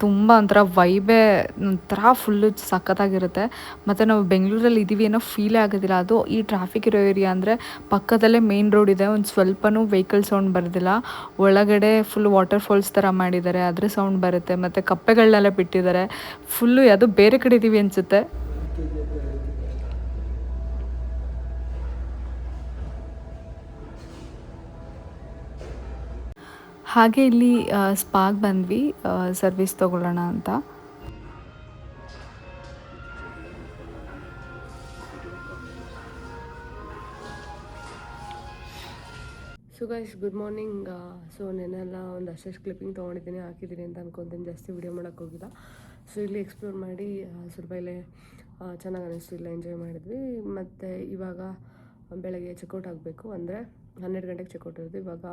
Speaker 2: ತುಂಬ ಒಂಥರ ವೈಬೇ ಒಂಥರ ಫುಲ್ಲು ಸಖತ್ತಾಗಿರುತ್ತೆ. ಮತ್ತು ನಾವು ಬೆಂಗಳೂರಲ್ಲಿ ಇದ್ದೀವಿ ಏನೋ ಫೀಲೇ ಆಗೋದಿಲ್ಲ. ಅದು ಈ ಟ್ರಾಫಿಕ್ ಇರೋ ಏರಿಯಾ ಅಂದರೆ ಪಕ್ಕದಲ್ಲೇ ಮೇನ್ ರೋಡ್ ಇದೆ, ಒಂದು ಸ್ವಲ್ಪನೂ ವೆಹಿಕಲ್ ಸೌಂಡ್ ಬರೋದಿಲ್ಲ. ಒಳಗಡೆ ಫುಲ್ ವಾಟರ್ ಫಾಲ್ಸ್ ಥರ ಮಾಡಿದ್ದಾರೆ, ಅದ್ರ ಸೌಂಡ್ ಬರುತ್ತೆ. ಮತ್ತು ಕಪ್ಪೆಗಳನ್ನೆಲ್ಲ ಬಿಟ್ಟಿದ್ದಾರೆ. ಫುಲ್ಲು ಯಾವುದೋ ಬೇರೆ ಕಡೆ ಇದ್ದೀವಿ ಅನಿಸುತ್ತೆ. ಹಾಗೆ ಇಲ್ಲಿ ಸ್ಪಾಗೆ ಬಂದ್ವಿ ಸರ್ವಿಸ್ ತೊಗೊಳ್ಳೋಣ ಅಂತ.
Speaker 1: So guys, good morning. So ನೆನ್ನೆಲ್ಲ ಒಂದು ಅಷ್ಟು ಕ್ಲಿಪ್ಪಿಂಗ್ ತೊಗೊಂಡಿದ್ದೀನಿ, ಹಾಕಿದ್ದೀನಿ ಅಂತ ಅನ್ಕೊತೀನಿ. ಜಾಸ್ತಿ ವಿಡಿಯೋ ಮಾಡೋಕ್ಕೆ ಹೋಗಿಲ್ಲ. ಸೊ ಇಲ್ಲಿ ಎಕ್ಸ್ಪ್ಲೋರ್ ಮಾಡಿ ಸ್ವಲ್ಪ ಇಲ್ಲೇ ಚೆನ್ನಾಗಿ ಅನ್ನಿಸ್ತು, ಇಲ್ಲ ಎಂಜಾಯ್ ಮಾಡಿದ್ವಿ. ಮತ್ತು ಇವಾಗ ಬೆಳಗ್ಗೆ ಚೆಕ್ಔಟ್ ಆಗಬೇಕು, ಅಂದರೆ 12 ಗಂಟೆಗೆ ಚೆಕ್ಔಟ್ ಇರೋದು. ಇವಾಗ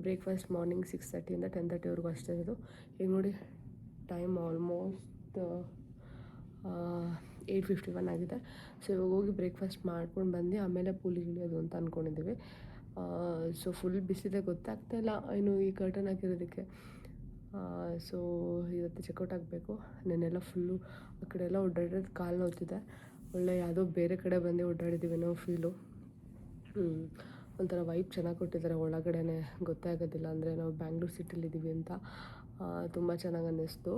Speaker 1: ಬ್ರೇಕ್ಫಾಸ್ಟ್ ಮಾರ್ನಿಂಗ್ 6:30 10:30ವರೆಗೂ ಅಷ್ಟೇ ಇರೋದು. ಈಗ ನೋಡಿ, ಟೈಮ್ ಆಲ್ಮೋಸ್ಟ್ 8:51 ಆಗಿದೆ. ಸೊ ಇವಾಗ ಹೋಗಿ ಬ್ರೇಕ್ಫಾಸ್ಟ್ ಮಾಡ್ಕೊಂಡು ಬಂದು ಆಮೇಲೆ ಪೂಲಿಗೆ ಇಳಿಯೋದು ಅಂತ ಅಂದ್ಕೊಂಡಿದ್ದೀವಿ. ಸೊ ಫುಲ್ ಬಿಸಿದೆ, ಗೊತ್ತಾಗ್ತಾಯಿಲ್ಲ ಇನ್ನು ಈ ಕರ್ಟನ್ ಹಾಕಿರೋದಕ್ಕೆ. ಸೊ ಇವತ್ತು ಚೆಕ್ಔಟ್ ಆಗಬೇಕು. ನೆನ್ನೆಲ್ಲ ಫುಲ್ಲು ಆ ಕಡೆ ಎಲ್ಲ ಓಡಾಡೋದು ಕಾಲು ನೋವ್ತಿದೆ. ಒಳ್ಳೆ ಯಾವುದೋ ಬೇರೆ ಕಡೆ ಬಂದು ಓಡಾಡಿದ್ದೀವಿ ನಾವು ಫೀಲು. ಒಂಥರ ವೈಬ್ ಚೆನ್ನಾಗಿ ಕೊಟ್ಟಿದ್ದಾರೆ ಒಳಗಡೆ, ಗೊತ್ತೇ ಆಗೋದಿಲ್ಲ ಅಂದರೆ ನಾವು ಬ್ಯಾಂಗ್ಳೂರು ಸಿಟಿಲಿದ್ದೀವಿ ಅಂತ. ತುಂಬ ಚೆನ್ನಾಗಿ ಅನ್ನಿಸ್ತು.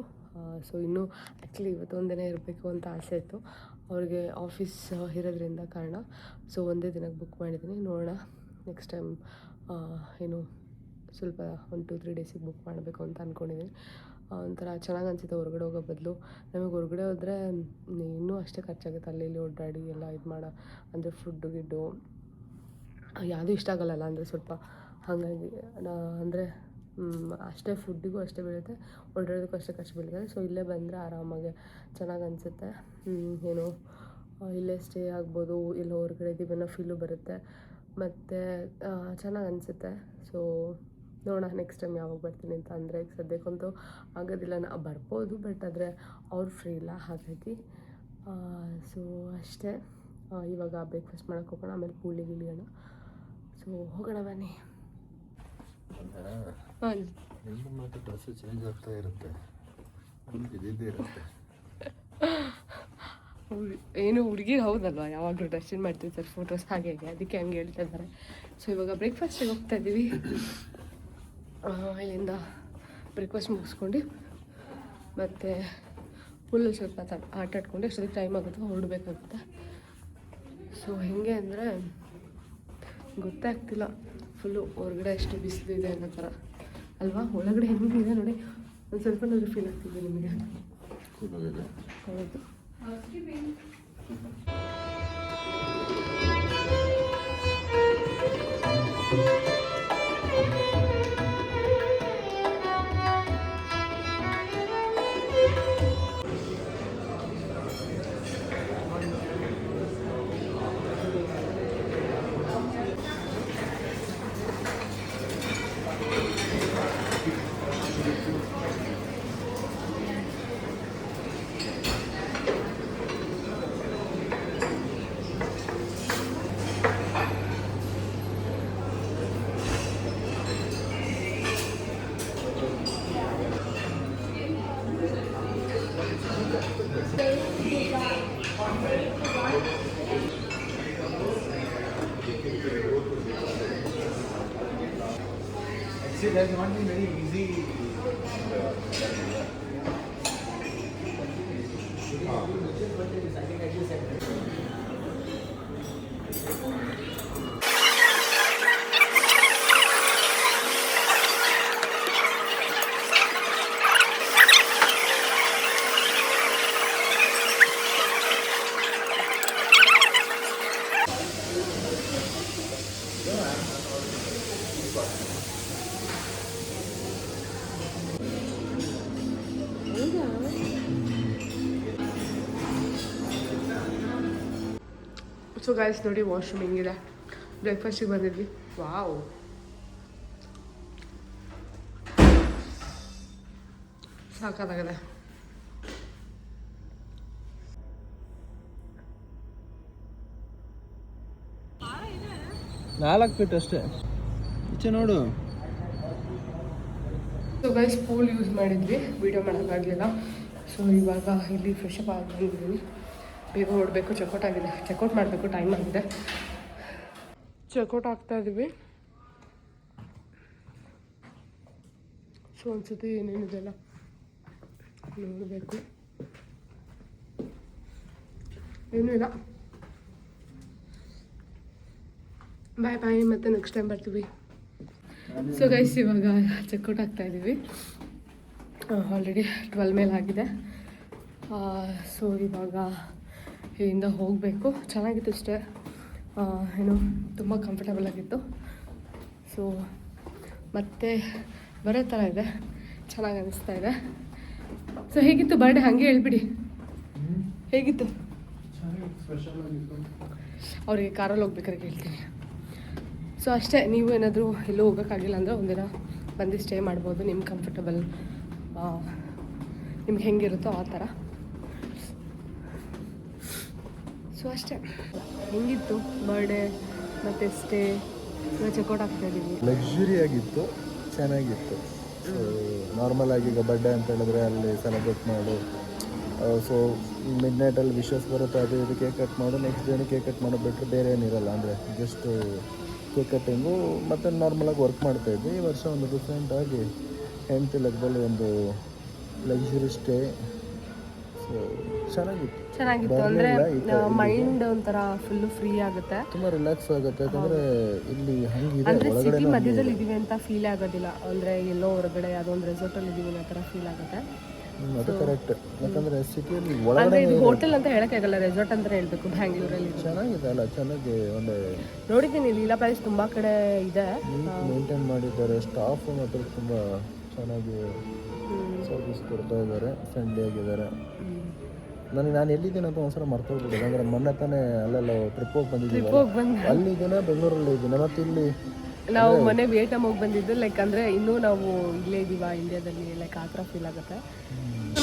Speaker 1: ಸೊ ಇನ್ನೂ ಆ್ಯಕ್ಚುಲಿ ಇವತ್ತು ಒಂದಿನ ಇರಬೇಕು ಅಂತ ಆಸೆ ಇತ್ತು. ಅವ್ರಿಗೆ ಆಫೀಸ್ ಇರೋದ್ರಿಂದ ಕಾರಣ. ಸೊ ಒಂದೇ ದಿನಕ್ಕೆ ಬುಕ್ ಮಾಡಿದ್ದೀನಿ. ನೋಡೋಣ ನೆಕ್ಸ್ಟ್ ಟೈಮ್ ಏನು ಸ್ವಲ್ಪ 1-2-3 ಡೇಸಿಗೆ ಬುಕ್ ಮಾಡಬೇಕು ಅಂತ ಅಂದ್ಕೊಂಡಿದ್ದೀನಿ. ಒಂಥರ ಚೆನ್ನಾಗಿ ಅನಿಸುತ್ತೆ ಹೊರಗಡೆ ಹೋಗೋ ಬದಲು. ನಮಗೆ ಹೊರಗಡೆ ಹೋದರೆ ಇನ್ನೂ ಅಷ್ಟೇ ಖರ್ಚಾಗುತ್ತೆ, ಅಲ್ಲಿ ಇಲ್ಲಿ ಓಡಾಡಿ ಎಲ್ಲ ಇದು ಮಾಡೋ ಅಂದರೆ ಫುಡ್ಡು ಗಿಡ್ಡು ಯಾವುದೂ ಇಷ್ಟ ಆಗಲ್ಲ ಅಂದರೆ ಸ್ವಲ್ಪ ಹಾಗಾಗಿ ಅಂದರೆ ಅಷ್ಟೇ ಫುಡ್ಡಿಗೂ ಅಷ್ಟೇ ಬೀಳುತ್ತೆ, ಓಡಾಡೋದಕ್ಕೂ ಅಷ್ಟೇ ಖರ್ಚು ಬೀಳುತ್ತೆ. ಸೊ ಇಲ್ಲೇ ಬಂದರೆ ಆರಾಮಾಗಿ ಚೆನ್ನಾಗಿ ಅನಿಸುತ್ತೆ. ಏನು ಇಲ್ಲೇ ಸ್ಟೇ ಆಗ್ಬೋದು, ಇಲ್ಲ ಹೊರಗಡೆ ಇದ್ದೀವಿ ಅನ್ನೋ ಫೀಲು ಬರುತ್ತೆ ಮತ್ತು ಚೆನ್ನಾಗಿ ಅನಿಸುತ್ತೆ. ಸೊ ನೋಡೋಣ ನೆಕ್ಸ್ಟ್ ಟೈಮ್ ಯಾವಾಗ ಬರ್ತೀನಿ ಅಂತ. ಅಂದರೆ ಈಗ ಸದ್ಯಕ್ಕಂತೂ ಆಗೋದಿಲ್ಲ, ಬರ್ಬೋದು ಬಟ್ ಆದರೆ ಅವ್ರು ಫ್ರೀ ಇಲ್ಲ ಹಾಗಾಗಿ. ಸೊ ಅಷ್ಟೇ. ಇವಾಗ ಬ್ರೇಕ್ಫಾಸ್ಟ್ ಮಾಡೋಕ್ಕೆ ಹೋಗೋಣ, ಆಮೇಲೆ ಪೂಲಿಗೆ ಇಳಿಯೋಣ. ಸೊ ಹೋಗೋಣ ಬನ್ನಿ. ಹಾಂ,
Speaker 3: ಮತ್ತು ಡ್ರೆಸ್ಸು ಚೇಂಜ್ ಆಗ್ತಾ ಇರುತ್ತೆ, ಇದ್ದಿದ್ದೇ ಇರುತ್ತೆ.
Speaker 1: ಏನು ಹುಡುಗಿ ಹೌದಲ್ವಾ, ಯಾವಾಗಲೂ ಡ್ರೆಸ್ ಚೇಂಜ್ ಮಾಡ್ತೀವಿ ಸರ್ ಫೋಟೋಸ್ ಹಾಗೆ ಅದಕ್ಕೆ ಹಂಗೆ ಹೇಳ್ತಾ ಇದ್ದಾರೆ. ಸೊ ಇವಾಗ ಬ್ರೇಕ್ಫಾಸ್ಟಿಗೆ ಹೋಗ್ತಾ ಇದ್ದೀವಿ. ಇಲ್ಲಿಂದ ಬ್ರೇಕ್ಫಾಸ್ಟ್ ಮುಗಿಸ್ಕೊಂಡು ಮತ್ತು ಫುಲ್ಲು ಸ್ವಲ್ಪ ಆಟ ಆಡ್ಕೊಂಡು ಎಷ್ಟೊತ್ತಿಗೆ ಟೈಮ್ ಆಗುತ್ತೆ ಹೊರಡಬೇಕಾಗುತ್ತೆ. ಸೊ ಹೇಗೆ ಅಂದರೆ ಗೊತ್ತಾಗ್ತಿಲ್ಲ, ಫುಲ್ಲು ಹೊರಗಡೆ ಎಷ್ಟು ಬಿಸಿಲು ಇದೆ ಅನ್ನೋ ಥರ ಅಲ್ವಾ. ಒಳಗಡೆ ಹೆಂಗಿದೆ ನೋಡಿ, ಒಂದು ಸ್ವಲ್ಪ ನೋಡಿ ಫೀಲ್ ಆಗ್ತಿದೆ ನಿಮಗೆ. ಹೌದು.
Speaker 3: See, that's not been very easy.
Speaker 1: So guys ನೋಡಿ ವಾಶ್ರೂಮ್ ಹಿಂಗಿದೆ. ಬ್ರೇಕ್ಫಾಸ್ಟಿಗೆ ಬಂದಿದ್ವಿ. ವಾವ್, ಸಾಕಾಗಿದೆ.
Speaker 3: 4 ಫೀಟ್ ಅಷ್ಟೇ, ಈಚೆ ನೋಡು.
Speaker 1: ಸೊ ಗೈಸ್ ಪೂಲ್ ಯೂಸ್ ಮಾಡಿದ್ವಿ, ವೀಡಿಯೋ ಮಾಡೋಕ್ಕಾಗಲಿಲ್ಲ. ಸೊ ಇವಾಗ ಇಲ್ಲಿ ಫ್ರೆಶ್ ಅಪ್ ಆಗಿದ್ದೀನಿ, ಬೇಗ ಹೊರಡಬೇಕು. ಚೆಕ್ಔಟ್ ಆಗಿದೆ, ಚೆಕ್ಔಟ್ ಮಾಡಬೇಕು, ಟೈಮ್ ಆಗಿದೆ. ಚೆಕ್ಔಟ್ ಆಗ್ತಾಯಿದ್ವಿ. ಸೊ ಒಂದ್ಸತಿ ಏನೇನಿದೆಲ್ಲ ನೋಡಬೇಕು. ಏನೂ ಇಲ್ಲ. ಬಾಯ್ ಬಾಯ್, ಮತ್ತೆ ನೆಕ್ಸ್ಟ್ ಟೈಮ್ ಬರ್ತೀವಿ. ಸೊ ಗೈಸ್ ಇವಾಗ ಚೆಕ್ಔಟ್ ಆಗ್ತಾಯಿದ್ದೀವಿ. ಆಲ್ರೆಡಿ 12 ಮೇಲೆ ಆಗಿದೆ. ಸೊ ಇವಾಗ ಇಲ್ಲಿಂದ ಹೋಗಬೇಕು. ಚೆನ್ನಾಗಿತ್ತು ಅಷ್ಟೇ, ಏನು ತುಂಬ ಕಂಫರ್ಟಬಲ್ ಆಗಿತ್ತು. ಸೊ ಮತ್ತೆ ಬರೋ ಥರ ಇದೆ, ಚೆನ್ನಾಗಿ ಅನಿಸ್ತಾ ಇದೆ. ಸೊ ಹೇಗಿತ್ತು ಬರ್ಡೇ ಹಾಗೆ ಹೇಳ್ಬಿಡಿ, ಹೇಗಿತ್ತು? ಅವ್ರಿಗೆ ಕಾರಲ್ಲಿ ಹೋಗ್ಬೇಕಾದ್ರೆ ಹೇಳ್ತೀನಿ. ಸೊ ಅಷ್ಟೇ, ನೀವು ಏನಾದರೂ ಎಲ್ಲೂ ಹೋಗೋಕ್ಕಾಗಿಲ್ಲ ಅಂದರೆ ಒಂದಿನ ಬಂದು ಸ್ಟೇ ಮಾಡ್ಬೋದು. ನಿಮ್ಗೆ ಕಂಫರ್ಟಬಲ್, ನಿಮ್ಗೆ ಹೆಂಗಿರುತ್ತೋ ಆ ಥರ. ಸೊ ಅಷ್ಟೇ. ಹೆಂಗಿತ್ತು ಬರ್ಡೇ ಮತ್ತು ಸ್ಟೇ? ಚೆಕ್ಔಟ್ ಆಗ್ತಾಯಿದ್ದೀವಿ.
Speaker 3: ಲಕ್ಸುರಿ ಆಗಿತ್ತು, ಚೆನ್ನಾಗಿತ್ತು. ನಾರ್ಮಲ್ ಆಗಿ ಈಗ ಬರ್ಡೇ ಅಂತ ಹೇಳಿದ್ರೆ ಅಲ್ಲಿ ಸೆಲೆಬ್ರೇಟ್ ಮಾಡು, ಸೊ ಮಿಡ್ ನೈಟಲ್ಲಿ ವಿಶಸ್ ಬರುತ್ತೆ, ಅದು ಇದು ಕೇಕ್ ಕಟ್ ಮಾಡು, ನೆಕ್ಸ್ಟ್ ಡೇನು ಕೇಕ್ ಕಟ್ ಮಾಡೋ ಬಿಟ್ಟರೆ ಬೇರೆ ಏನಿರಲ್ಲ. ಅಂದರೆ ಜಸ್ಟ್ ಕೇಕ್ ಕಟ್ಟಿಂಗು ಮತ್ತು ನಾರ್ಮಲಾಗಿ ವರ್ಕ್ ಮಾಡ್ತಾಯಿದ್ವಿ. ಈ ವರ್ಷ ಒಂದು ಡಿಫ್ರೆಂಟಾಗಿ ಹೆಂಡತಿ ಲೆಕ್ಕದಲ್ಲಿ ಒಂದು ಲಕ್ಸುರಿ ಸ್ಟೇ. ಸೊ ಚೆನ್ನಾಗಿತ್ತು.
Speaker 1: ಚೆನ್ನಾಗಿತ್ತು ಅಂದರೆ ಮೈಂಡ್ ಒಂಥರ ಫುಲ್ಲು ಫ್ರೀ ಆಗುತ್ತೆ,
Speaker 3: ತುಂಬ ರಿಲ್ಯಾಕ್ಸ್ ಆಗುತ್ತೆ. ಯಾಕಂದರೆ ಇಲ್ಲಿ ಹಂಗಿದೆ
Speaker 1: ಅಂದರೆ ಸಿಟಿ ಮಧ್ಯದಲ್ಲಿ ಇದೀವಿ ಅಂತ ಫೀಲ್ ಆಗೋದಿಲ್ಲ. ಅಂದರೆ ಎಲ್ಲೋ ಹೊರಗಡೆ ಅದೊಂದು ರೆಸಾರ್ಟಲ್ಲಿ ಇದೀವಿ ಅನ್ನೋ ಥರ ಫೀಲ್ ಆಗುತ್ತೆ.
Speaker 3: ಅದು ಕರೆಕ್ಟ್. ಯಾಕಂದರೆ ಸಿಟಿಯಲ್ಲಿ
Speaker 1: ಅಂದರೆ
Speaker 3: ಒಳಗಡೆ
Speaker 1: ಇದು ಹೋಟೆಲ್ ಅಂತ ಹೇಳೋಕ್ಕಾಗಲ್ಲ, ರೆಸಾರ್ಟ್ ಅಂತ ಹೇಳಬೇಕು. ಬ್ಯಾಂಗ್ಳೂರಲ್ಲಿ
Speaker 3: ಚೆನ್ನಾಗಿದೆ ಅಲ್ಲ, ಚೆನ್ನಾಗಿ ಒಳ್ಳೆ
Speaker 1: ನೋಡಿದ್ದೀನಿ ಲೀಲಾ ಪ್ಯಾಲೇಸ್ ತುಂಬ ಕಡೆ ಇದೆ,
Speaker 3: ಮೇಂಟೈನ್ ಮಾಡಿದ್ದಾರೆ. ಸ್ಟಾಫ್ ಮಾತ್ರ ತುಂಬ ಚೆನ್ನಾಗಿ ಸರ್ವಿಸ್ ಕೊಡ್ತಾ ಇದ್ದಾರೆ, ಫ್ರೆಂಡ್ಲಿ ಆಗಿದ್ದಾರೆ. ನಾನು ಎಲ್ಲಿದ್ದೀನಿ ಅಂತ ಒಂದ್ಸಲ ಮರ್ತೋಗ್ಬಿಟ್ಟಿದೆ. ಅಂದರೆ ಮೊನ್ನೆ ತಾನೇ ಅಲ್ಲೆಲ್ಲ ಟ್ರಿಪ್ ಹೋಗಿ ಬಂದಿದ್ದೀವಿ, ಅಲ್ಲಿದ್ದೇನೆ ಬೆಂಗಳೂರಲ್ಲಿ ಇದ್ದೀನಿ. ಮತ್ತು ಇಲ್ಲಿ
Speaker 1: ನಾವು ಮೊನ್ನೆ ವಿಯೆಟ್ನಾಮ್ ಹೋಗಿ ಬಂದಿದ್ದು. ಲೈಕ್ ಅಂದರೆ ಇನ್ನೂ ನಾವು ಇಲ್ಲೇ ಇದ್ದೀವ ಇಂಡಿಯಾದಲ್ಲಿ, ಲೈಕ್ ಆ ಥರ ಫೀಲ್ ಆಗುತ್ತೆ.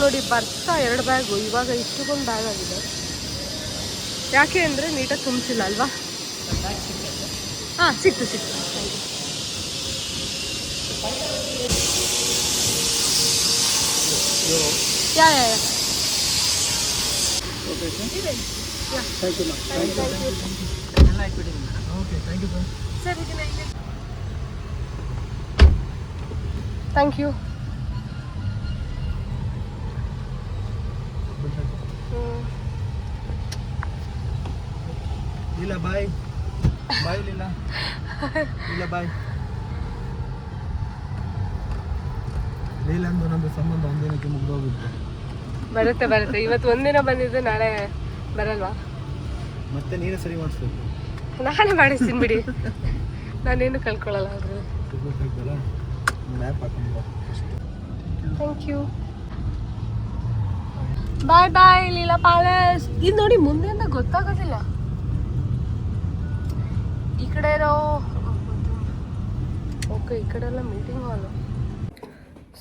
Speaker 1: ನೋಡಿ ಬರ್ತಾ 2 ಬ್ಯಾಗು, ಇವಾಗ ಇಷ್ಟೊಂದು ಬ್ಯಾಗ್ ಆಗಿದೆ. ಯಾಕೆ ಅಂದರೆ ನೀಟಾಗಿ ತುಂಬಿಸಿಲ್ಲ ಅಲ್ವಾ? ಹಾಂ ಸಿಕ್ತು. ಯಾ ಸರ್ ಥ್ಯಾಂಕ್ ಯು.
Speaker 3: ಲೀಲಾ ಬಾಯ್ ಲೀಲಾ ಬಾಯ್. ಲೀಲಾ ಅಂದು ನಮ್ಮದು ಸಂಬಂಧ ಒಂದಿನಕ್ಕೆ ಮುಗಿದೋಗುತ್ತೆ.
Speaker 1: ಬರುತ್ತೆ. ಇವತ್ತು ಒಂದಿನ ಬಂದಿದ್ದು, ನಾಳೆ ಬರಲ್ವಾ?
Speaker 3: ಮತ್ತೆ ನೀನೇ ಸರಿ ಮಾಡಿಸ್ಬೇಕು.
Speaker 1: ನಾನೇ ಮಾಡಿಸ್ತೀನಿ ಬಿಡಿ, ನಾನೇನು ಕಳ್ಕೊಳ್ಳಲ್ಲ ಅದ್ರಲ್ಲಿ.
Speaker 3: ಮ್ಯಾಪ್ ಹಾಕೊಂಡು
Speaker 1: thank you. Bye Leela palace. ಇದು ನೋಡಿ ಮುಂದೆಯಿಂದ ಗೊತ್ತಾಗೋದಿಲ್ಲ. ಈ ಕಡೆ ಇರೋ ಓಕೆ, ಈ ಕಡೆ ಎಲ್ಲ ಮೀಟಿಂಗ್ ಹಾಲು.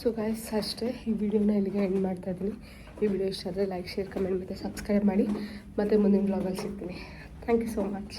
Speaker 1: ಸೊ ಗೈಸ್ ಅಷ್ಟೇ, ಈ ವಿಡಿಯೋನ ಇಲ್ಲಿಗೆ ಎಂಡ್ ಮಾಡ್ತಾ ಇದ್ದೀನಿ. ಈ ವಿಡಿಯೋ ಇಷ್ಟ ಆದರೆ ಲೈಕ್, ಶೇರ್, ಕಮೆಂಟ್ ಮತ್ತು ಸಬ್ಸ್ಕ್ರೈಬ್ ಮಾಡಿ. ಮತ್ತು ಮುಂದಿನ ಬ್ಲಾಗಲ್ಲಿ ಸಿಗ್ತೀನಿ. Thank you so much.